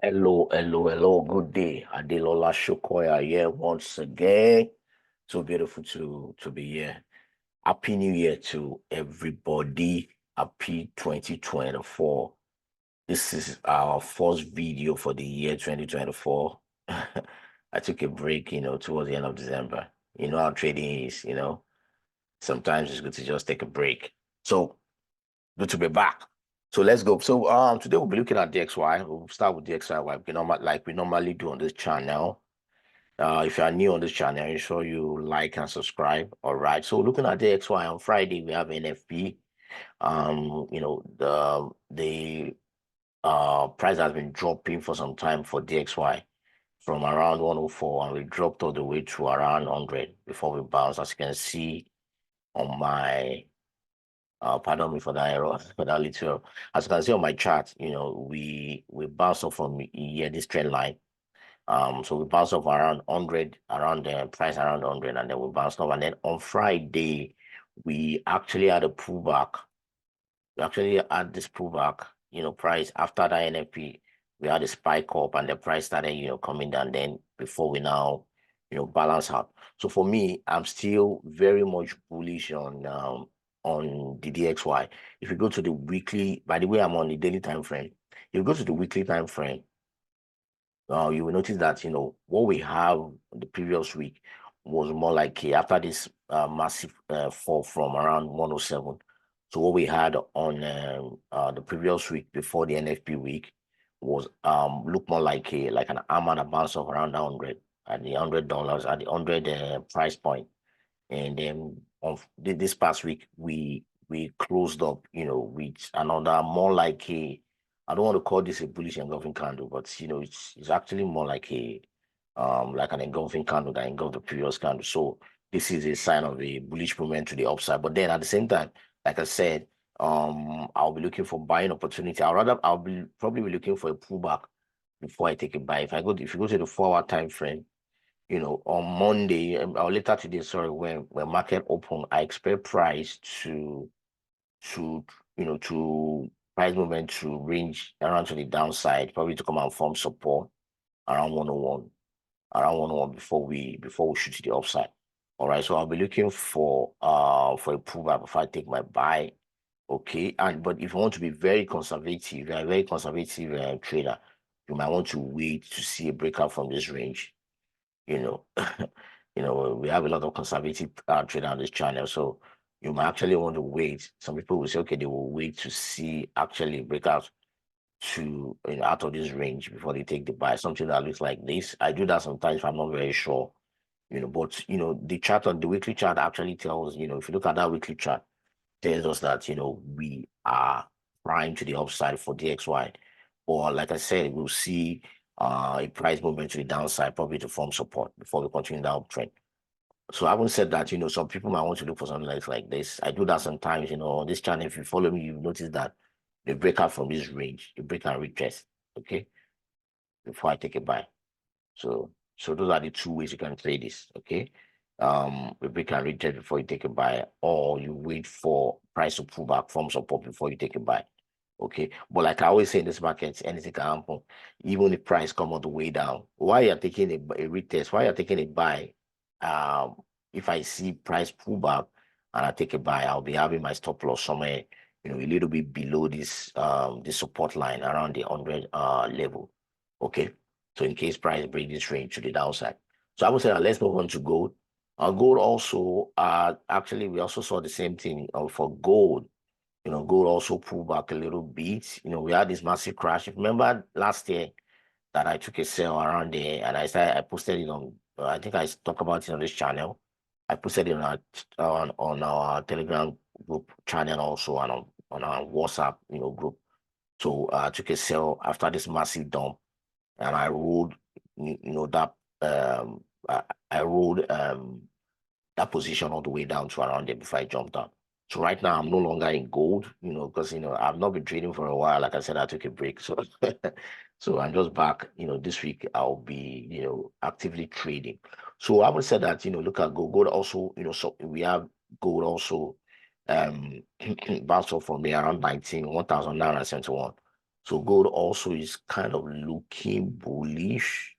Hello. Good day. Adelola Shokoya here once again. So beautiful to be here. Happy New Year to everybody. Happy 2024. This is our first video for the year 2024. I took a break, towards the end of December. You know how trading is, Sometimes it's good to just take a break. So good to be back. So let's go. So today we'll be looking at DXY. We'll start with DXY like we normally do on this channel. If you are new on this channel, ensure you like and subscribe. All right. So looking at DXY on Friday, we have NFP. The price has been dropping for some time for DXY from around 104, and we dropped all the way to around 100 before we bounce. As you can see on my pardon me for that error, for that little. As you can see on my chart, we bounced off from here, this trend line. So we bounced off around 100, around the price around 100, and then we bounced off. And then on Friday, we actually had a pullback. We actually had this pullback, price after the NFP. We had a spike up, and the price started, coming down. Then before we now, balance out. So for me, I'm still very much bullish on the DXY. If you go to the weekly, by the way, I'm on the daily time frame. If you go to the weekly time frame, you will notice that what we have the previous week was more like after this massive fall from around 107. So what we had on the previous week before the NFP week was look more like an arm and a bounce of around 100 at the $100 at the 100 price point. And then on this past week, we closed up, with another more like I don't want to call this a bullish engulfing candle, but it's actually more like like an engulfing candle that engulfed the previous candle. So this is a sign of a bullish movement to the upside. But then at the same time, like I said, I'll be looking for buying opportunity. I'll be probably be looking for a pullback before I take a buy. If you go to the 4-hour time frame, on Monday or later today, sorry, when market open, I expect price to price movement to range around to the downside, probably to come and form support around 101 before we shoot to the upside. All right, so I'll be looking for a pullback before I take my buy. Okay, but if you want to be very conservative, you're a very conservative trader, you might want to wait to see a breakout from this range. We have a lot of conservative trader on this channel, so you might actually want to wait. Some people will say, okay, they will wait to see actually breakout to out of this range before they take the buy. Something that looks like this. I do that sometimes if I'm not very sure, but the chart on the weekly chart actually tells, if you look at that weekly chart, tells us that we are primed to the upside for DXY. Or like I said, we'll see a price movement to the downside, probably to form support before we continue the uptrend. So I haven't said that, some people might want to look for something like this. I do that sometimes, on this channel. If you follow me, you notice that they break out from this range, they break and retest, okay, before I take a buy. So those are the two ways you can trade this, okay? We break and retest before you take a buy, or you wait for price to pull back from support before you take a buy. Okay, but like I always say in this market, anything can happen. Even if price come all the way down, why you're taking a retest, why you're taking a buy, if I see price pull back and I take a buy, I'll be having my stop loss somewhere, a little bit below this this support line around the 100 level. Okay, so in case price break this range to the downside. So I would say that let's move on to gold. Gold also, actually we also saw the same thing for gold. Gold also pulled back a little bit. We had this massive crash. Remember last year that I took a sell around there, and I posted it on, I think I talked about it on this channel. I posted it on our Telegram group channel also, and on our WhatsApp, group. So I took a sell after this massive dump, and I rolled, that I rolled that position all the way down to around there before I jumped out. So right now I'm no longer in gold, because I've not been trading for a while. Like I said, I took a break. So so I'm just back. This week I'll be, actively trading. So I would say that, look at gold. Gold also, so we have gold also bounced off from there around 1,971. So gold also is kind of looking bullish.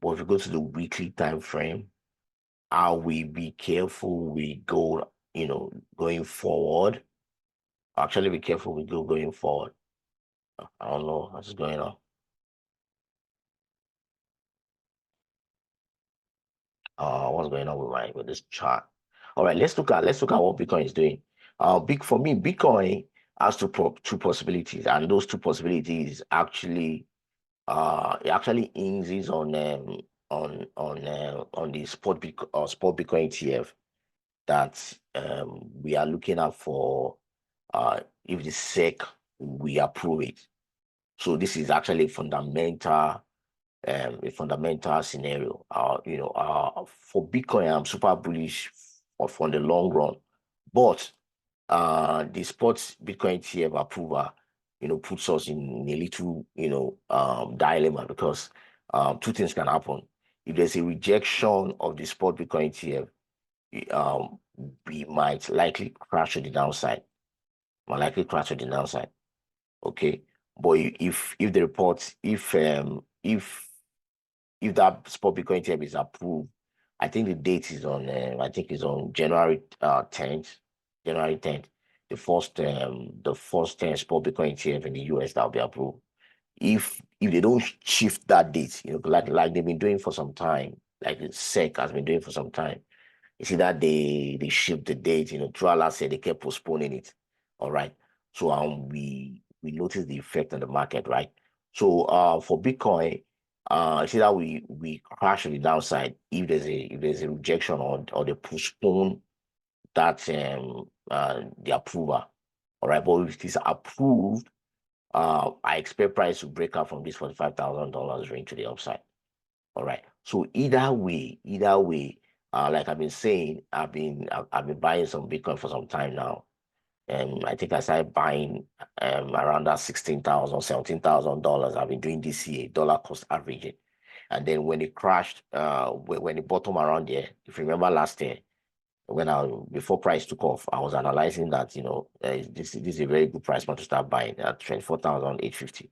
But if you go to the weekly time frame, I will be careful with gold, going forward. Actually, be careful with gold going forward. I don't know what's going on. What's going on with this chart? All right, let's look at what Bitcoin is doing. For me, Bitcoin has two possibilities, and those two possibilities actually it actually hinges on the spot Bitcoin ETF that we are looking at for if the SEC we approve it. So this is actually a fundamental scenario. For Bitcoin, I'm super bullish for the long run, but the spot Bitcoin ETF approval, puts us in a little, dilemma, because two things can happen. If there's a rejection of the spot Bitcoin ETF, we might likely crash to the downside. Okay, but if the report, if that spot Bitcoin ETF is approved, I think the date is on January 10th. January 10th, the first spot Bitcoin ETF in the US that will be approved. If they don't shift that date, like they've been doing for some time, like the SEC has been doing for some time, you see that they shift the date, throughout last year they kept postponing it. All right. So we noticed the effect on the market, right? So for Bitcoin, see that we crash on the downside if there's a rejection or they postpone that the approval. All right, but if it is approved, I expect price to break out from this $45,000 range to the upside. All right. So either way, like I've been saying, I've been buying some Bitcoin for some time now. And I think I started buying around that $16,000, $17,000. I've been doing this year, dollar cost averaging. And then when it crashed, when it bottomed around there, if you remember last year, before price took off, I was analyzing that, this is a very good price point to start buying at 24,850.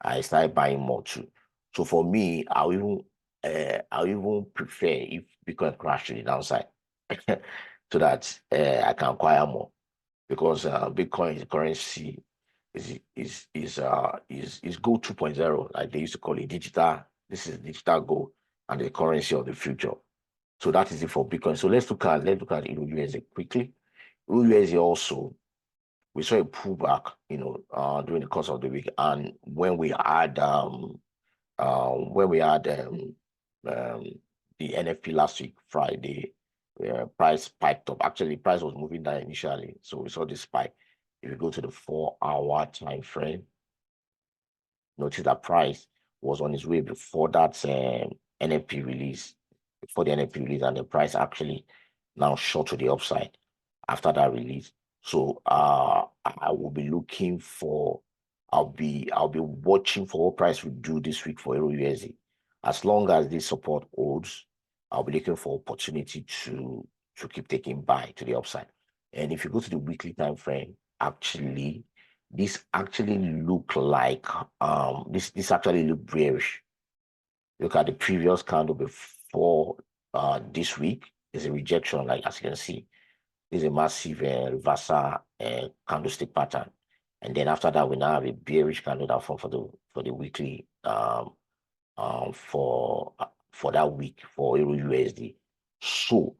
I started buying more too. So for me, I'll even prefer if Bitcoin crash to the downside, so that I can acquire more, because Bitcoin is currency is gold 2.0, like they used to call it digital. This is digital gold and the currency of the future. So that is it for Bitcoin. So let's look at EURUSD quickly. EURUSD also, we saw a pullback, during the course of the week, and when we had the NFP last week, Friday, price spiked up. Actually, price was moving down initially, so we saw this spike. If you go to the 4-hour time frame, notice that price was on its way before that NFP release, and the price actually now shot to the upside after that release. So I will be looking for, I'll be watching for what price will do this week for EURUSD. As long as this support holds, I'll be looking for opportunity to keep taking buy to the upside. And if you go to the weekly time frame, actually, this actually look like this actually look bearish. Look at the previous candle before this week. There's a rejection, like as you can see. There's a massive reversal candlestick pattern, and then after that we now have a bearish candle that form for the weekly for that week for EURUSD. So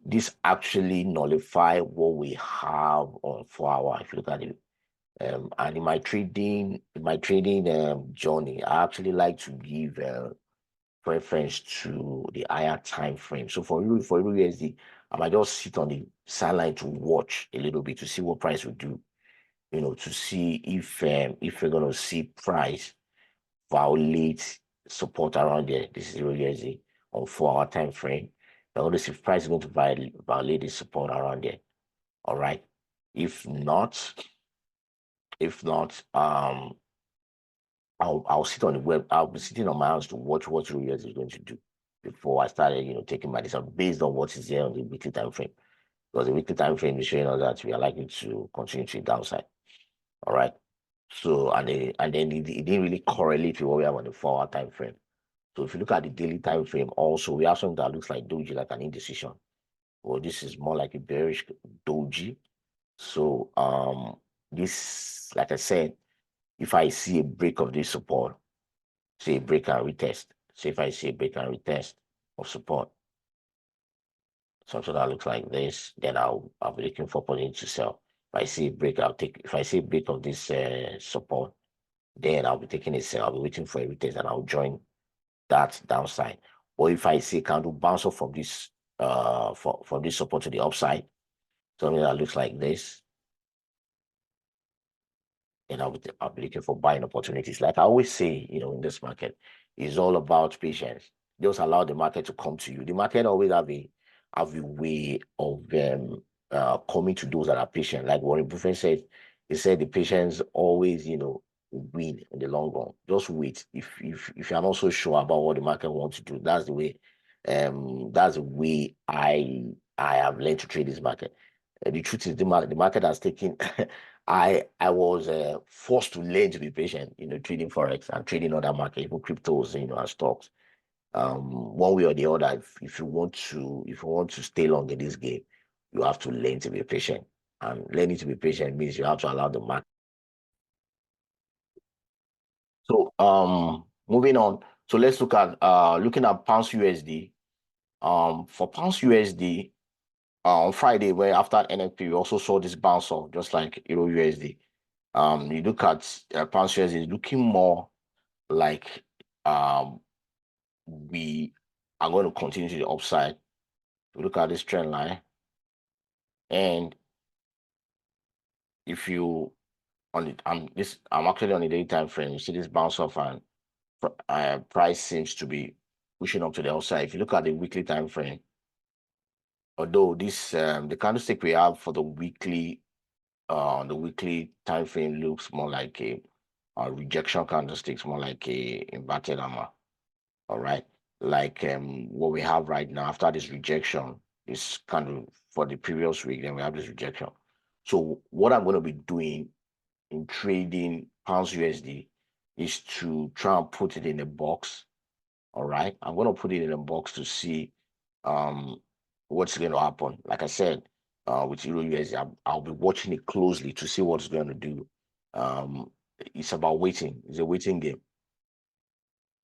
this actually nullify what we have on 4-hour. If you look at it, and in my trading journey, I actually like to give preference to the higher time frame. So for EURUSD, I might just sit on the sideline to watch a little bit to see what price will do, to see if we're gonna see price violate support around there. This is EURUSD on 4-hour time frame. Now notice if price is going to violate the support around there. All right. If not, I'll sit on the web. I'll be sitting on my hands to watch what EURUSD is going to do before I started, taking my decision based on what is there on the weekly time frame. Because the weekly time frame is showing us that we are likely to continue to the downside. All right. So and then it didn't really correlate with what we have on the 4-hour time frame. So if you look at the daily time frame, also we have something that looks like doji, like an indecision. Well, this is more like a bearish doji. So this, like I said, if I see a break of this support, say a break and retest. So if I see a break and retest of support, something that looks like this, then I'll be looking for opportunity to sell. If I see a break, I'll take. If I see a break of this support, then I'll be taking a sell. I'll be waiting for a retest and I'll join that downside. Or if I see a candle bounce off from this from this support to the upside, something that looks like this, and I'll be looking for buying opportunities. Like I always say, in this market, it's all about patience. Just allow the market to come to you. The market always have a way of coming to those that are patient. Like Warren Buffett said, he said the patience always, win in the long run. Just wait. If you're not so sure about what the market wants to do, that's the way. That's the way I have learned to trade this market. The truth is, the market has taken. I was forced to learn to be patient, trading forex and trading other markets, even cryptos, and stocks. One way or the other, if you want to stay long in this game, you have to learn to be patient. And learning to be patient means you have to allow the market. So moving on. So let's look at looking at pounds USD. For pounds USD, on Friday, where after NFP, we also saw this bounce off, just like Euro USD. You look at pound shares is looking more like we are going to continue to the upside. You look at this trend line, and if you on it, I'm actually on the daily time frame. You see this bounce off, and price seems to be pushing up to the upside. If you look at the weekly time frame, although this the candlestick we have for the weekly time frame looks more like a rejection candlesticks, more like a inverted hammer. All right, like what we have right now after this rejection is kind of for the previous week. Then we have this rejection. So what I'm going to be doing in trading pounds USD is to try and put it in a box. All right, I'm going to put it in a box to see what's going to happen. Like I said, with Euro USD, I'll be watching it closely to see what's going to do. It's about waiting. It's a waiting game.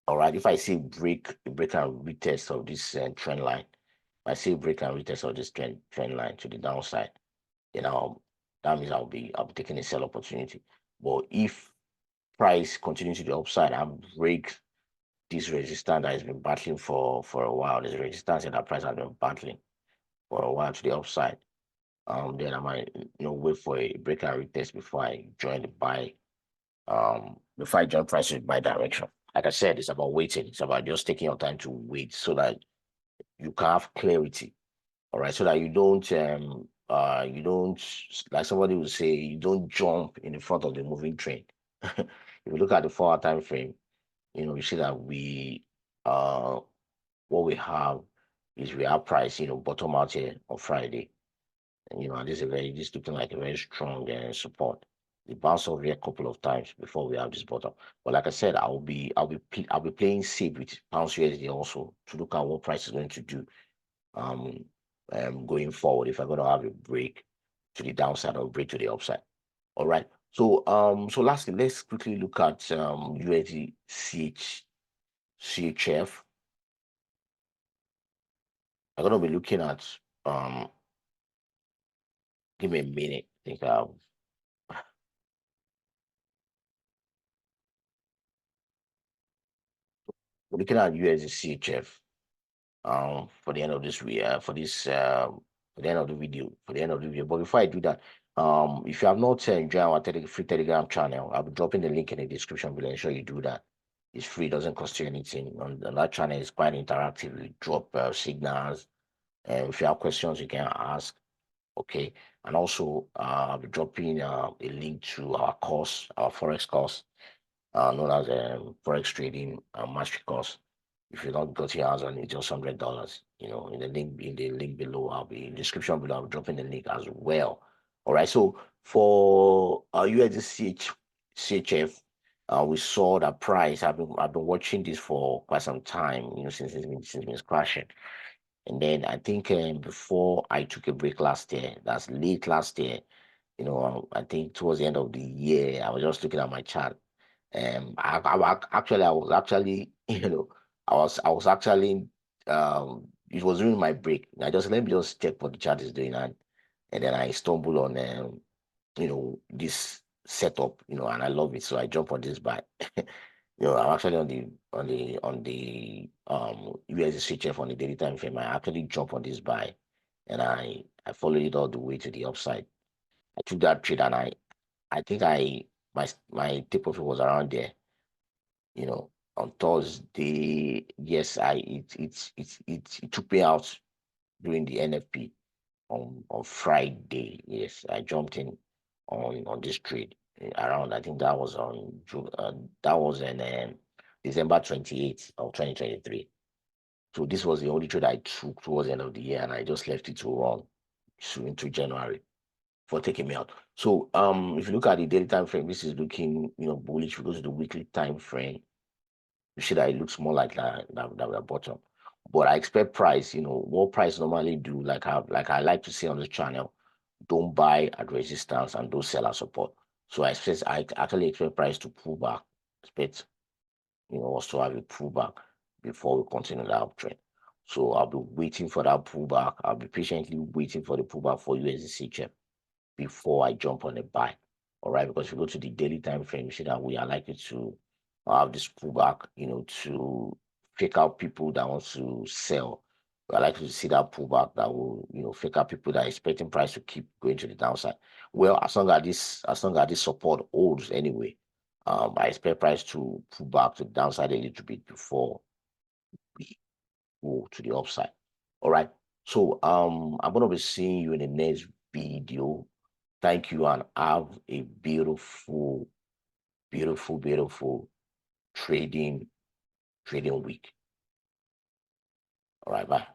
All right, if I see break and retest of this trend line, if I see break and retest of this trend line to the downside, that means I'll be taking a sell opportunity. But if price continues to the upside and break this resistance that has been battling for a while, there's a resistance that price has been battling for a while to the upside. Then I might wait for a break and retest before I join the buy. Before I join prices buy direction. Like I said, it's about waiting. It's about just taking your time to wait so that you can have clarity. All right, so that you don't like somebody would say, you don't jump in the front of the moving train. If you look at the 4-hour time frame, you see that what we have is we have price, bottom out here on Friday. And this looking like a very strong support. It bounced over here a couple of times before we have this bottom. But like I said, I'll be playing safe with pounds USD also to look at what price is going to do going forward if I'm going to have a break to the downside or break to the upside. All right. So lastly, let's quickly look at USD CHF. I'm going to be looking at give me a minute. I think we're looking at USD CHF for the end of this for the end of the video. But before I do that, if you have not joined our free Telegram channel, I'll be dropping the link in the description below. Ensure you do that. It's free, doesn't cost you anything. On that channel is quite interactive. We drop signals, and if you have questions, you can ask. Okay, and also I'll be dropping a link to our course, our forex course, known as forex trading mastery course. If you don't got your hands on it, just $100. In the link below, I'll be in the description below. I'll be dropping the link as well. All right. So for USD CHF. We saw that price. I've been watching this for quite some time, since it's been crashing. And then I think before I took a break last year, that's late last year, I think towards the end of the year, I was just looking at my chart. I was actually, I was actually, it was during my break. I just let me just check what the chart is doing, and then I stumbled on, this setup, and I love it, so I jump on this buy. I'm actually on the USD CHF on the daily time frame. I actually jump on this buy, and I followed it all the way to the upside. I took that trade, and I think my take profit was around there. On Thursday, yes, it took me out during the NFP on Friday. Yes, I jumped in on this trade around. I think that was on June. That was in December 28th of 2023. So this was the only trade I took towards the end of the year, and I just left it to run into January for taking me out. So if you look at the daily time frame, this is looking bullish. If you go to the weekly time frame, you see that it looks more like that bottom. But I expect price, what price normally do, like I like to see on the channel, don't buy at resistance and don't sell at support. So I actually expect price to pull back, expect us to have a pullback before we continue the uptrend. So I'll be waiting for that pullback. I'll be patiently waiting for the pullback for USD CHF before I jump on a buy. All right, because if you go to the daily time frame, you see that we are likely to have this pullback, to fake out people that want to sell. We are likely to see that pullback that will, fake out people that are expecting price to keep going to the downside. Well, as long as this support holds anyway, I expect price to pull back to the downside a little bit before we go to the upside. All right. So I'm gonna be seeing you in the next video. Thank you, and have a beautiful, beautiful, beautiful trading week. All right, bye.